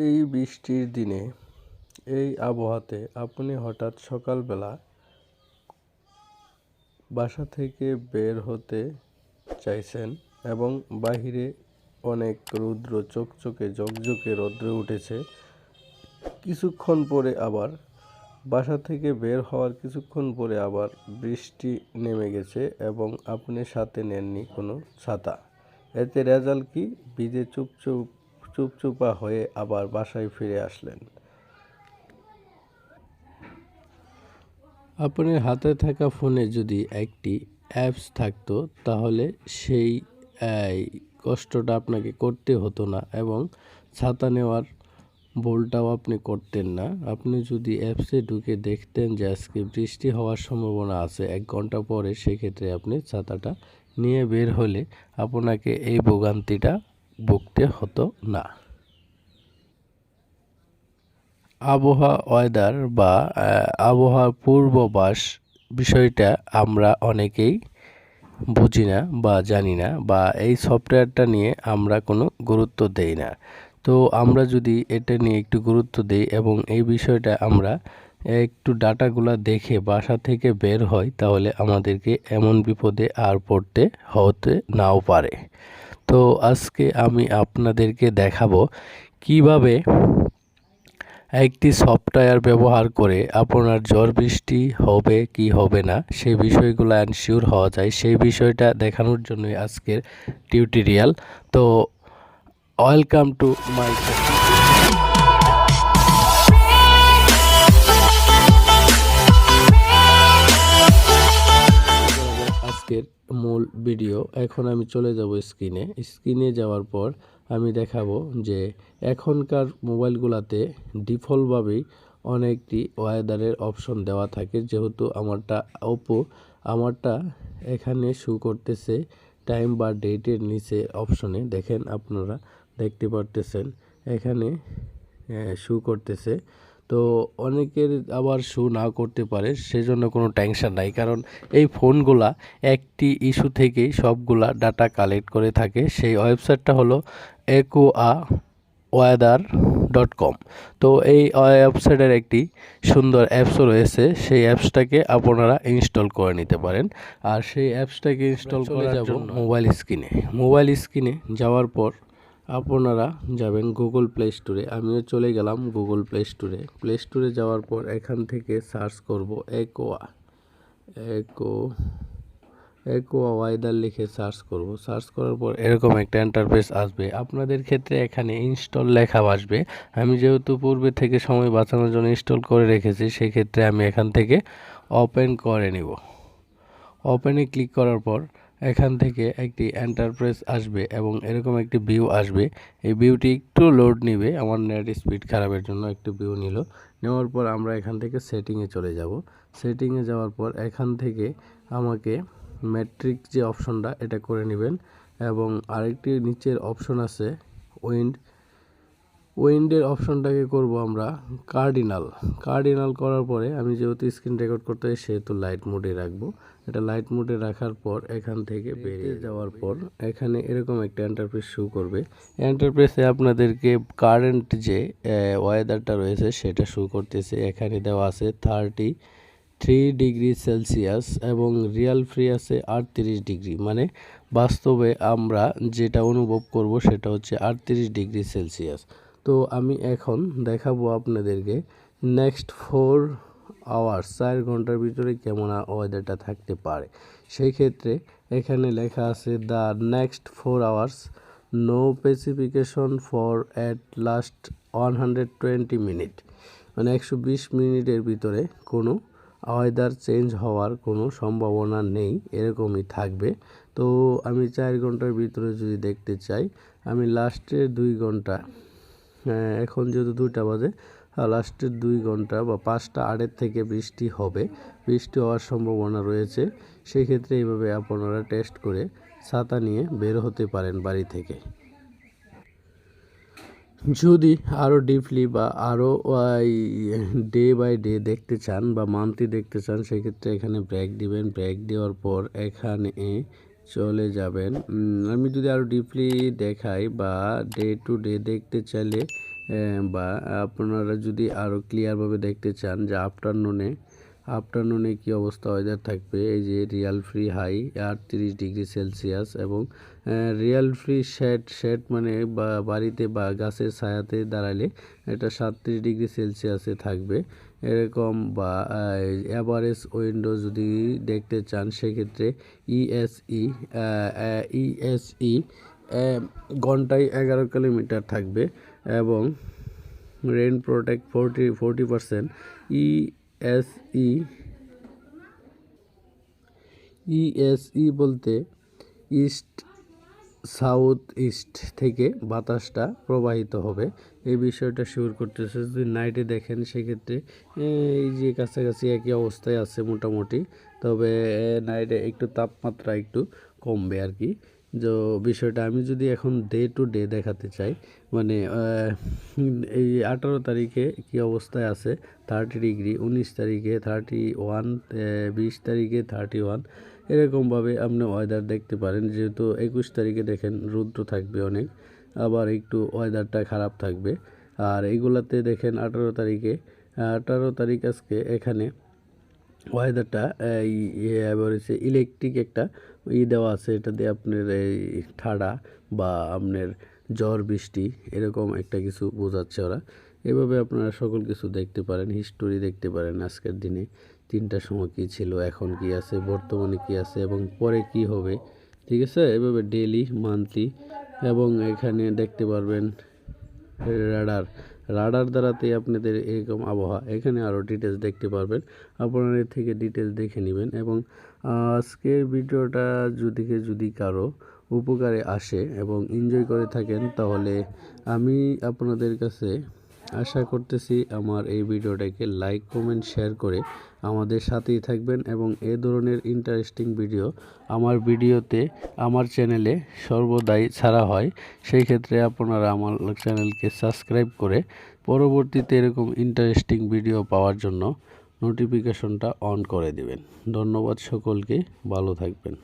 এই বৃষ্টির দিনে এই আবহাওয়াতে আপনি হঠাৎ সকালবেলা বাসা থেকে বের হতে চাইছেন এবং বাহিরে অনেক রৌদ্র চকচকে ঝকঝকে রৌদ্র উঠেছে। কিছুক্ষণ পরে আবার বাসা থেকে বের হওয়ার কিছুক্ষণ পরে আবার বৃষ্টি নেমে গেছে এবং আপনি সাথে নেননি কোনো ছাতা। এতে রেজাল্ট কি? ভিজে চুপচুপা হয়ে আবার বাসায় ফিরে আসলেন। আপনার হাতে থাকা ফোনে যদি একটি অ্যাপস থাকতো তাহলে সেই কষ্টটা আপনাকে করতে হতো না এবং ছাতা নেওয়ার ভুলটাও আপনি করতেন না। আপনি যদি অ্যাপসে ঢুকে দেখতেন যে আজকে বৃষ্টি হওয়ার সম্ভাবনা আছে 1 ঘন্টা পরে, সেক্ষেত্রে আপনি ছাতাটা নিয়ে বের হলে আপনাকে এই ভোগান্তিটা ভুগতে হতো না। ওয়েদার বা আবহাওয়ার পূর্বাভাস বিষয়টা আমরা অনেকেই বুঝি না বা জানি না, বা এই সফটওয়্যারটা নিয়ে আমরা কোনো গুরুত্ব দেই না। তো আমরা যদি এটা নিয়ে একটু গুরুত্ব দিই এবং এই বিষয়টা আমরা একটু ডাটাগুলো দেখে বাসা থেকে বের হই, তাহলে আমাদেরকে এমন বিপদে আর পড়তে হতে নাও পারে। তো আজকে আমি আপনাদেরকে দেখাবো কিভাবে একটি সফটওয়্যার ব্যবহার করে আপনার ঝড় বৃষ্টি হবে কি হবে না সেই বিষয়গুলো এনশিওর হওয়া যায়, সেই বিষয়টা দেখানোর জন্যই আজকের টিউটোরিয়াল। তো ওয়েলকাম টু মাই আজকের মূল ভিডিও। এখন আমি চলে যাব স্ক্রিনে যাওয়ার পর আমি দেখাবো যে এখনকার মোবাইলগুলোতে ডিফল্টভাবেই অনেকটি ওয়েদারের অপশন দেওয়া থাকে। যেহেতু আমারটা এখানে শো করতেছে টাইম বা ডেটের নিচে অপশনে, দেখেন আপনারা দেখতে পারতেছেন এখানে শো করতেছে। তো অনেকের আবার শো না করতে পারে, সেজন্য কোনো টেনশন নাই, কারণ এই ফোনগুলা একটি ইস্যু থেকেই সবগুলা ডাটা কালেক্ট করে থাকে। সেই ওয়েবসাইটটা হলো AccuWeather.com। তো এই ওয়েবসাইটের একটি সুন্দর অ্যাপসও রয়েছে, সেই অ্যাপসটাকে আপনারা ইনস্টল করে নিতে পারেন। আর সেই অ্যাপসটাকে ইনস্টল করে যাব মোবাইল স্ক্রিনে যাওয়ার পর আপনারা যাবেন গুগল প্লে স্টোরে। আমিও চলে গেলাম গুগল প্লে স্টোরে যাওয়ার পর এখান থেকে সার্চ করব ওয়েদার লিখে সার্চ করার পর এরকম একটা ইন্টারফেস আসবে। আপনাদের ক্ষেত্রে এখানে ইনস্টল লেখা আসবে। আমি যেহেতু পূর্বে থেকে সময় বাঁচানোর জন্য ইনস্টল করে রেখেছি, সেক্ষেত্রে আমি এখান থেকে ওপেন করে নিব। ওপেনে ক্লিক করার পর এখান থেকে একটি ইন্টারফেস আসবে এবং এরকম একটি ভিউ আসবে। এই ভিউটি একটু লোড নেবে, আমার নেট স্পিড খারাপের জন্য একটু ভিউ নেওয়ার পর আমরা এখান থেকে সেটিংয়ে চলে যাব। সেটিংয়ে যাওয়ার পর এখান থেকে আমাকে ম্যাট্রিক যে অপশনটা এটা করে নেবেন এবং আরেকটি নিচের অপশন আছে উইন্ডের অপশনটাকে করব আমরা কার্ডিনাল করার পরে আমি যেহেতু স্ক্রিন রেকর্ড করতে হয় সেহেতু লাইট মোডে রাখবো। এটা লাইট মোডে রাখার পর এখান থেকে বেরিয়ে যাওয়ার পর এখানে এরকম একটা ইন্টারফেস শো করবে। ইন্টারফেসে আপনাদেরকে কারেন্ট যে ওয়েদারটা রয়েছে সেটা শো করতেছে। এখানে দেওয়া আছে 33 ডিগ্রি সেলসিয়াস এবং রিয়াল ফ্রি আছে 38 ডিগ্রি, মানে বাস্তবে আমরা যেটা অনুভব করব সেটা হচ্ছে 38 ডিগ্রি সেলসিয়াস। তো আমি এখন দেখাবো আপনাদেরকে নেক্সট 4 আওয়ার্স 4 ঘন্টার ভিতরে কেমন ওয়েদারটা থাকতে পারে। সেই ক্ষেত্রে এখানে লেখা আছে the next 4 hours no specification for at last 120 minute, মানে 120 মিনিটের ভিতরে কোনো ওয়েদার চেঞ্জ হওয়ার কোনো সম্ভাবনা নেই, এরকমই থাকবে। তো আমি 4 ঘন্টার ভিতরে যদি দেখতে চাই, আমি লাস্টের 2 ঘন্টা, এখন যেহেতু 2টা বাজে, লাস্টের 2 ঘন্টা বা 5টা 8 থেকে বৃষ্টি হওয়ার সম্ভাবনা রয়েছে। সেক্ষেত্রে এইভাবে আপনারা টেস্ট করে ছাতা নিয়ে বের হতে পারেন বাড়ি থেকে। যদি আরও ডিপলি বা আরও ডে বাই ডে দেখতে চান বা মান্থলি দেখতে চান, সেক্ষেত্রে এখানে ব্রেক দিবেন। ব্রেক দেওয়ার পর এখানে চলে যাবেন। আমি যদি আরও ডিপলি দেখাই বা ডে টু ডে দেখতে চাইলে বা আপনারা যদি আরও ক্লিয়ারভাবে দেখতে চান যে আফটারনুনে কী অবস্থা ওয়েদার থাকবে, এই যে রিয়াল ফ্রি হাই 38°C এবং রিয়াল ফ্রি শেড মানে বাড়িতে বা গাছের ছায়াতে দাঁড়ালে এটা 37°C থাকবে এরকম। বা অ্যাভারেজ উইন্ডো যদি দেখতে চান সেক্ষেত্রে ইএসই ঘন্টায় 11 কিলোমিটার থাকবে এবং রেন প্রোটেক্ট 40%। ইএসই বলতে ইস্ট সাউথ ইস্ট থেকে বাতাসটা প্রবাহিত হবে, এই বিষয়টা শিওর করতেছে। যদি নাইটে দেখেন সেক্ষেত্রে এই যে কাছাকাছি একই অবস্থায় আছে মোটামুটি, তবে নাইটে একটু তাপমাত্রা একটু কমবে আর কি। যে বিষয়টা আমি যদি এখন ডে টু ডে দেখাতে চাই, মানে এই 18 তারিখে কী অবস্থায় আছে 30°, 19 তারিখে 31, 20 তারিখে 31, এরকমভাবে আপনি ওয়েদার দেখতে পারেন। যেহেতু 21 তারিখে দেখেন রৌদ্র থাকবে অনেক, আবার একটু ওয়েদারটা খারাপ থাকবে। আর এইগুলাতে দেখেন 18 তারিখ আজকে এখানে ওয়েদারটা এবারে ইলেকট্রিক একটা দেওয়া আছে, এটা দিয়ে আপনার এই ঠাডা বা আপনার ঝড় বৃষ্টি এরকম একটা কিছু বোঝাচ্ছে ওরা। এভাবে আপনারা সকল কিছু দেখতে পারেন, হিস্টোরি দেখতে পারেন আজকের দিনে 3টার সময় কী ছিল, এখন কি আছে, বর্তমানে কি আছে এবং পরে কি হবে, ঠিক আছে। এভাবে ডেইলি, মান্থলি এবং এখানে দেখতে পারবেন রাডার দ্বারাতে আপনাদের এরকম আবহাওয়া, এখানে আরও ডিটেলস দেখতে পারবেন। আপনারা এর থেকে ডিটেলস দেখে নেবেন এবং আজকের ভিডিওটা যদি কারো উপকারে আসে এবং এনজয় করে থাকেন, তাহলে আমি আপনাদের কাছে আশা করতেছি আমার এই ভিডিওটাকে লাইক, কমেন্ট, শেয়ার করে আমাদের সাথেই থাকবেন এবং এ ধরনের ইন্টারেস্টিং ভিডিও আমার চ্যানেলে সর্বদাই ছাড়া হয়। সেই ক্ষেত্রে আপনারা আমার চ্যানেলকে সাবস্ক্রাইব করে পরবর্তীতে এরকম ইন্টারেস্টিং ভিডিও পাওয়ার জন্য নোটিফিকেশনটা অন করে দিবেন। ধন্যবাদ সকলকে, ভালো থাকবেন।